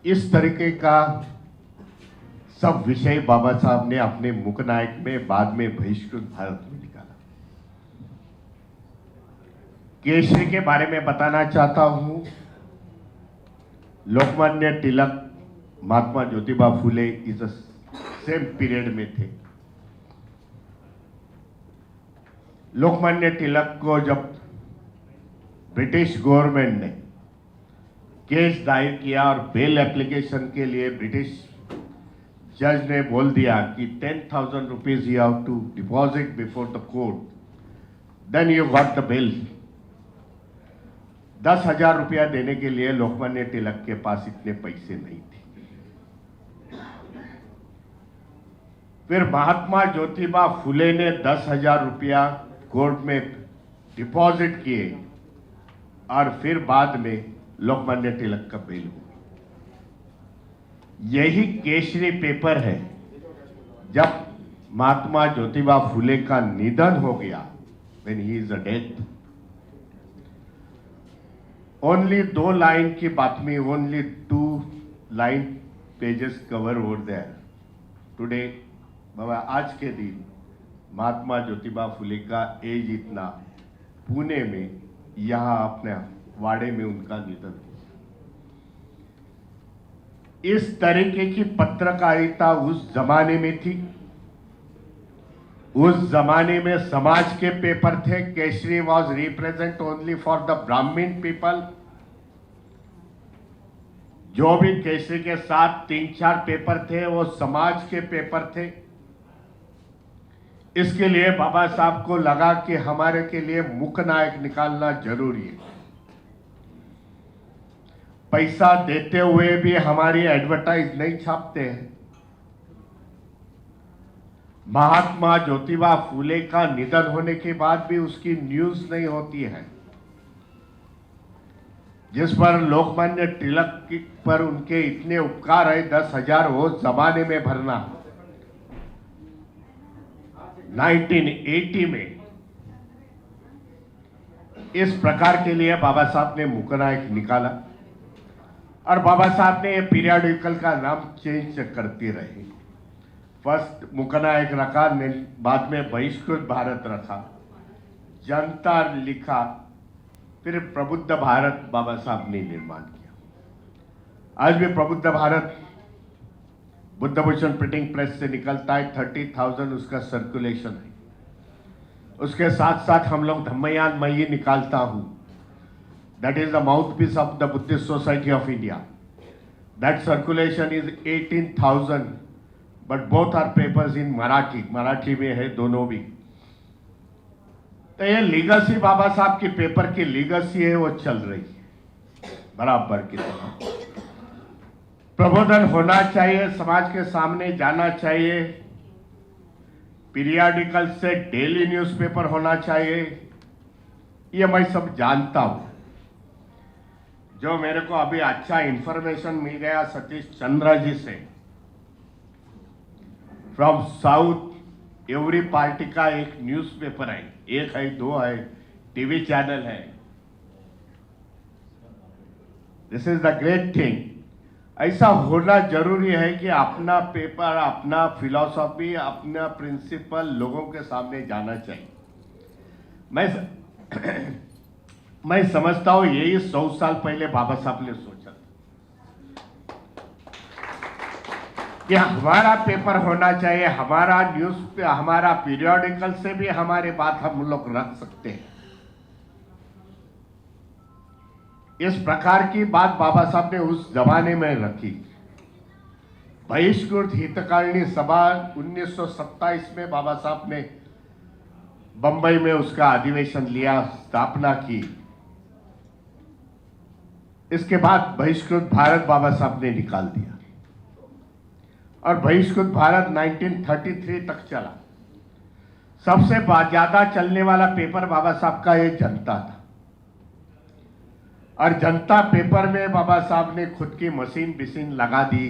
इस तरीके का सब विषय बाबा साहब ने अपने मुकनायक में बाद में बहिष्कृत भारत में निकाला। केसरी के बारे में बताना चाहता हूं। लोकमान्य तिलक, महात्मा ज्योतिबा फुले इस सेम पीरियड में थे। लोकमान्य तिलक को जब ब्रिटिश गवर्नमेंट ने केस दायर किया और बेल एप्लीकेशन के लिए ब्रिटिश जज ने बोल दिया कि 10,000 rupees you have to deposit before the court, then you got the bail. 10,000 रुपया देने के लिए लोकमान्य तिलक के पास इतने पैसे नहीं थे। फिर महात्मा ज्योतिबा फुले ने 10,000 रुपया कोर्ट में डिपॉजिट किए और फिर बाद में लोकमान्य तिलक का बेल हुआ। यही केसरी पेपर है। जब महात्मा ज्योतिबा फुले का निधन हो गया, when he is a death, only 2 line की बातमी, only 2 line pages cover over there. Today बाबा, आज के दिन महात्मा ज्योतिबा फुले का एज इतना, पुणे में यहां अपने वाड़े में उनका निधन हुआ। इस तरीके की पत्रकारिता उस जमाने में थी। उस जमाने में समाज के पेपर थे। Kesari was represent only for the ब्राह्मण पीपल। जो भी केसरी के साथ 3-4 पेपर थे वो समाज के पेपर थे। इसके लिए बाबा साहब को लगा कि हमारे के लिए मुकनायक निकालना जरूरी है। पैसा देते हुए भी हमारी एडवर्टाइज नहीं छापते हैं। महात्मा ज्योतिबा फुले का निधन होने के बाद भी उसकी न्यूज नहीं होती है, जिस पर लोकमान्य तिलक पर उनके इतने उपकार है। 10,000 वो जमाने में भरना 1980 में, इस प्रकार के लिए बाबा साहब ने मुकनायक निकाला। और बाबा साहब ने ये पीरियडिकल का नाम चेंज करते रहे। फर्स्ट मुकनायक रखा, बाद में बहिष्कृत भारत रखा, जनता लिखा, फिर प्रबुद्ध भारत बाबा साहब ने निर्माण किया। आज भी प्रबुद्ध भारत बुद्ध भूषण प्रिंटिंग प्रेस से निकलता है। 30,000 उसका सर्कुलेशन है। उसके साथ साथ हम लोग धम्मयान मैं ही निकालता हूं। That is the mouthpiece of the Buddhist Society of India. That circulation is 18,000, but both are papers in Marathi. Marathi में है दोनों भी। तो ये लीगसी बाबा साहब की पेपर की लीगसी है, वो चल रही है बराबर की तरह। प्रबोधन होना चाहिए, समाज के सामने जाना चाहिए। पीरियडिकल से डेली न्यूज़पेपर होना चाहिए। ये मैं सब जानता हूं। जो मेरे को अभी अच्छा इंफॉर्मेशन मिल गया सतीश चंद्र जी से, फ्रॉम साउथ, एवरी पार्टी का एक न्यूज़पेपर है, 1 है, 2 है, टीवी चैनल है। This is the great thing. ऐसा होना जरूरी है कि अपना पेपर, अपना फिलॉसफी, अपना प्रिंसिपल लोगों के सामने जाना चाहिए। मैं समझता हूं यही 100 साल पहले बाबा साहब ने सोचा कि हमारा पेपर होना चाहिए, हमारा न्यूज, हमारा पीरियडिकल से भी हमारी बात हम लोग रख सकते हैं। इस प्रकार की बात बाबा साहब ने उस जमाने में रखी। बहिष्कृत हितकारिणी सभा 1927 में बाबा साहब ने बंबई में उसका अधिवेशन लिया, स्थापना की। इसके बाद बहिष्कृत भारत बाबा साहब ने निकाल दिया और बहिष्कृत भारत 1933 तक चला। सबसे ज्यादा चलने वाला पेपर बाबा साहब का ये जनता था। और जनता पेपर में बाबा साहब ने खुद की मशीन लगा दी।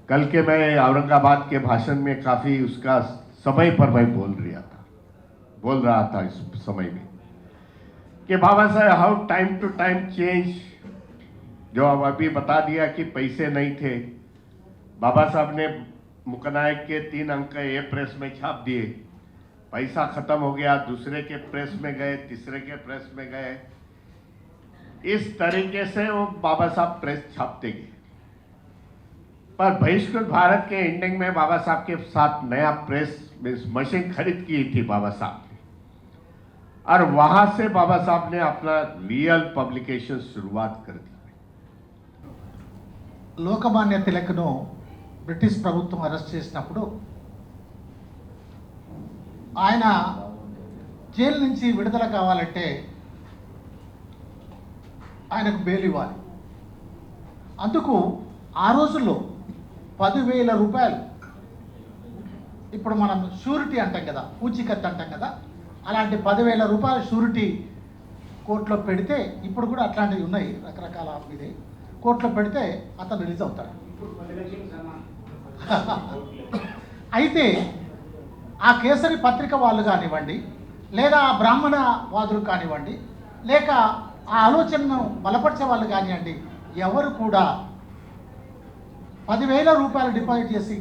कल के मैं औरंगाबाद के भाषण में काफी उसका समय पर मैं बोल रहा था इस समय में कि Baba Saheb how time to time change जो अब अभी बता दिया कि पैसे नहीं थे, बाबा साहब ने मुकनायक के 3 अंक ये प्रेस में छाप दिए, पैसा खत्म हो गया, दूसरे के प्रेस में गए, तीसरे के प्रेस में गए, इस तरीके से वो बाबा साहब प्रेस छापते गए। पर बहिष्कृत भारत के एंडिंग में बाबा साहब के साथ नया प्रेस मशीन खरीद की थी बाबा साहब ने, और वहां से बाबा साहब ने अपना रियल पब्लिकेशन शुरुआत कर दी। లోకమాన్య తిలక్ను బ్రిటిష్ ప్రభుత్వం అరెస్ట్ చేసినప్పుడు ఆయన జైలు నుంచి విడుదల కావాలంటే ఆయనకు బెయిల్ ఇవ్వాలి. అందుకు ఆ రోజుల్లో 10,000 రూపాయలు, ఇప్పుడు మనం షూరిటీ అంటాం కదా, పూచీకత్తు అంటాం కదా, అలాంటి 10,000 రూపాయల షూరిటీ కోర్టులో పెడితే, ఇప్పుడు కూడా అట్లాంటివి ఉన్నాయి రకరకాల ఇది, కోర్టులో పెడితే అతను రిలీజ్ అవుతాడు. అయితే ఆ కేసరి పత్రిక వాళ్ళు కానివ్వండి, లేదా ఆ బ్రాహ్మణ వాదులు కానివ్వండి, లేక ఆ ఆలోచనను బలపరిచే వాళ్ళు కానివ్వండి, ఎవరు కూడా 10,000 రూపాయలు డిపాజిట్ చేసి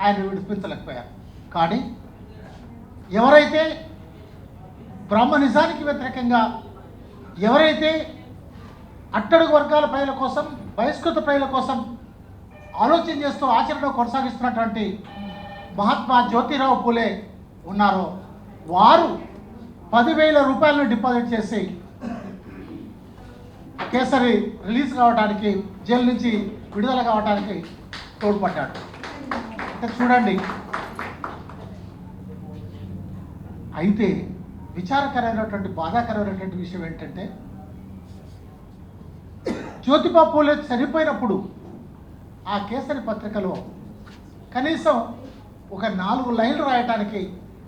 ఆయన విడిపించలేకపోయారు. కానీ ఎవరైతే బ్రాహ్మణిజానికి వ్యతిరేకంగా, ఎవరైతే అట్టడుగు వర్గాల ప్రజల కోసం, బహిష్కృత ప్రజల కోసం ఆలోచన చేస్తూ ఆచరణ కొనసాగిస్తున్నటువంటి మహాత్మా జ్యోతిరావు పూలే ఉన్నారో, వారు 10,000 రూపాయలను డిపాజిట్ చేసి కేసరి రిలీజ్ కావడానికి, జైలు నుంచి విడుదల కావడానికి తోడ్పడ్డాడు. అంటే చూడండి. అయితే విచారకరమైనటువంటి, బాధాకరమైనటువంటి విషయం ఏంటంటే, జ్యోతిబా పూలే చనిపోయినప్పుడు ఆ కేసరి పత్రికలో కనీసం ఒక 4 లైన్లు రాయటానికి,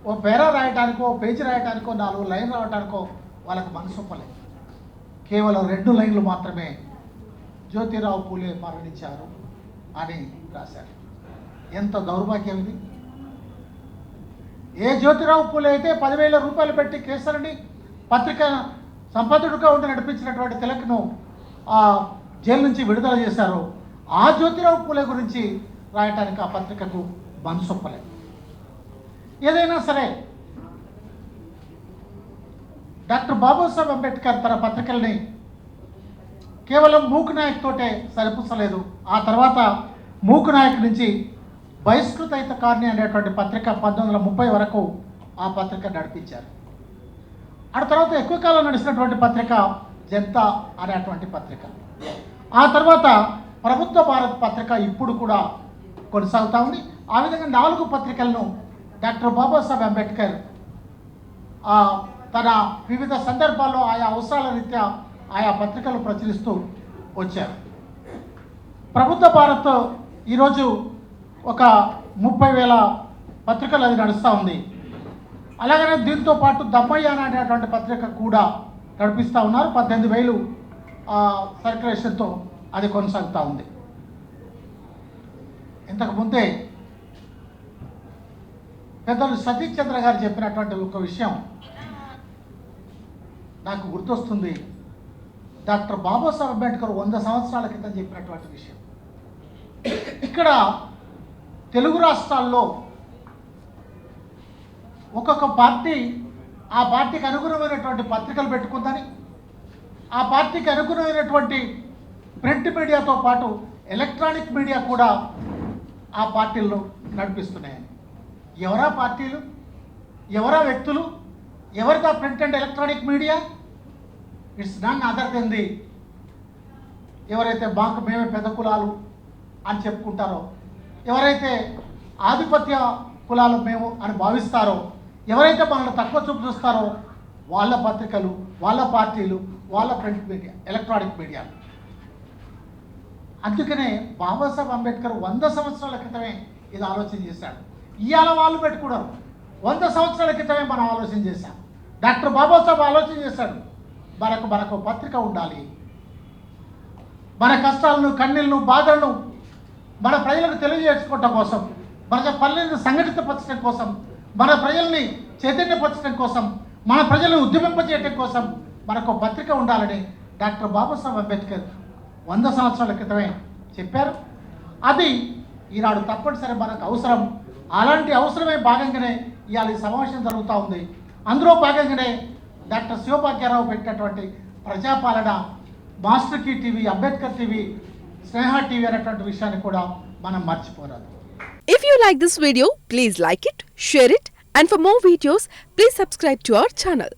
ఓ పేరా రాయటానికో, పేజీ రాయటానికో, 4 లైన్లు రాయటానికో వాళ్ళకు మనసు ఒప్పలేదు. కేవలం 2 లైన్లు మాత్రమే జ్యోతిరావు పూలే మరణించారు అని రాశారు. ఎంత దౌర్భాగ్యం ఇది! ఏ జ్యోతిరావు పూలే అయితే 10,000 రూపాయలు పెట్టి కేసరిని పత్రిక సంపాదకుడిగా ఉండి నడిపించినటువంటి తిలక్ను జైలు నుంచి విడుదల చేశారో, ఆ జ్యోతిరావు పూలే గురించి రాయటానికి ఆ పత్రికకు మనసొప్పలేదు. ఏదైనా సరే డాక్టర్ బాబాసాహెబ్ అంబేద్కర్ తన పత్రికల్ని కేవలం మూక్ నాయక్ తోటే సరిపుచ్చలేదు. ఆ తర్వాత మూక్ నాయక్ నుంచి బహిష్కృత హితకారిణి అనేటువంటి పత్రిక 1930 వరకు ఆ పత్రిక నడిపించారు. ఆ తర్వాత ఎక్కువ కాలం నడిచినటువంటి పత్రిక జనతా అనేటువంటి పత్రిక. ఆ తర్వాత ప్రభుత్వ భారత్ పత్రిక ఇప్పుడు కూడా కొనసాగుతూ ఉంది. ఆ విధంగా 4 పత్రికలను డాక్టర్ బాబాసాహెబ్ అంబేద్కర్ తన వివిధ సందర్భాల్లో ఆయా అవసరాల రీత్యా ఆయా పత్రికలు ప్రచురిస్తూ వచ్చారు. ప్రభుత్వ భారత్ ఈరోజు ఒక 30,000 పత్రికలు అది నడుస్తూ ఉంది. అలాగనే దీంతో పాటు దమ్మయ్య అనేటువంటి పత్రిక కూడా నడిపిస్తూ ఉన్నారు. 18,000 సర్క్యులేషన్తో అది కొనసాగుతూ ఉంది. ఇంతకుముందే పెద్దలు సతీష్ చంద్ర గారు చెప్పినటువంటి ఒక విషయం నాకు గుర్తొస్తుంది. డాక్టర్ బాబాసాహెబ్ అంబేద్కర్ 100 సంవత్సరాల క్రితం చెప్పినటువంటి విషయం. ఇక్కడ తెలుగు రాష్ట్రాల్లో ఒక్కొక్క పార్టీ ఆ పార్టీకి అనుగుణమైనటువంటి పత్రికలు పెట్టుకుందని, ఆ పార్టీకి అనుగుణమైనటువంటి ప్రింట్ మీడియాతో పాటు ఎలక్ట్రానిక్ మీడియా కూడా ఆ పార్టీలను నడిపిస్తున్నాయని. ఎవరా పార్టీలు, ఎవరా వ్యక్తులు, ఎవరిదా print and electronic media? It's none other than the ఎవరైతే మాకు మేమే పెద్ద కులాలు అని చెప్పుకుంటారో, ఎవరైతే ఆధిపత్య కులాలు మేము అని భావిస్తారో, ఎవరైతే మనల్ని తక్కువ చూపు చూస్తారో వాళ్ళ పత్రికలు, వాళ్ళ పార్టీలు, వాళ్ళ ప్రింట్ మీడియా, ఎలక్ట్రానిక్ మీడియా. అందుకనే బాబాసాహెబ్ అంబేద్కర్ 100 సంవత్సరాల క్రితమే ఇది ఆలోచన చేశాడు. ఇవాళ వాళ్ళు పెట్టుకున్నారు. 100 సంవత్సరాల క్రితమే మనం ఆలోచన చేశాం. డాక్టర్ బాబాసాహెబ్ ఆలోచన చేశాడు, మనకు పత్రిక ఉండాలి, మన కష్టాలను, కన్నీళ్లను, బాధలను మన ప్రజలకు తెలియజేసుకోవటం కోసం, మన పల్లెలను సంఘటితపరచడం కోసం, మన ప్రజల్ని చైతన్యపరచడం కోసం, మన ప్రజలను ఉద్యమింపజేయడం కోసం మనకు పత్రిక ఉండాలని డాక్టర్ బాబాసాహెబ్ అంబేద్కర్ 100 సంవత్సరాల క్రితమే చెప్పారు. అది ఈనాడు తప్పనిసరి మనకు అవసరం. అలాంటి అవసరమే భాగంగానే ఇవాళ ఈ సమావేశం జరుగుతూ ఉంది. అందులో భాగంగానే డాక్టర్ శివభాగ్యారావు పెట్టినటువంటి Prajapalana, master key TV, Ambedkar TV, Sneha TV అనేటువంటి విషయాన్ని కూడా మనం మర్చిపోరాదు. If you like this video, please like it, share it, and for more videos, please subscribe to our channel.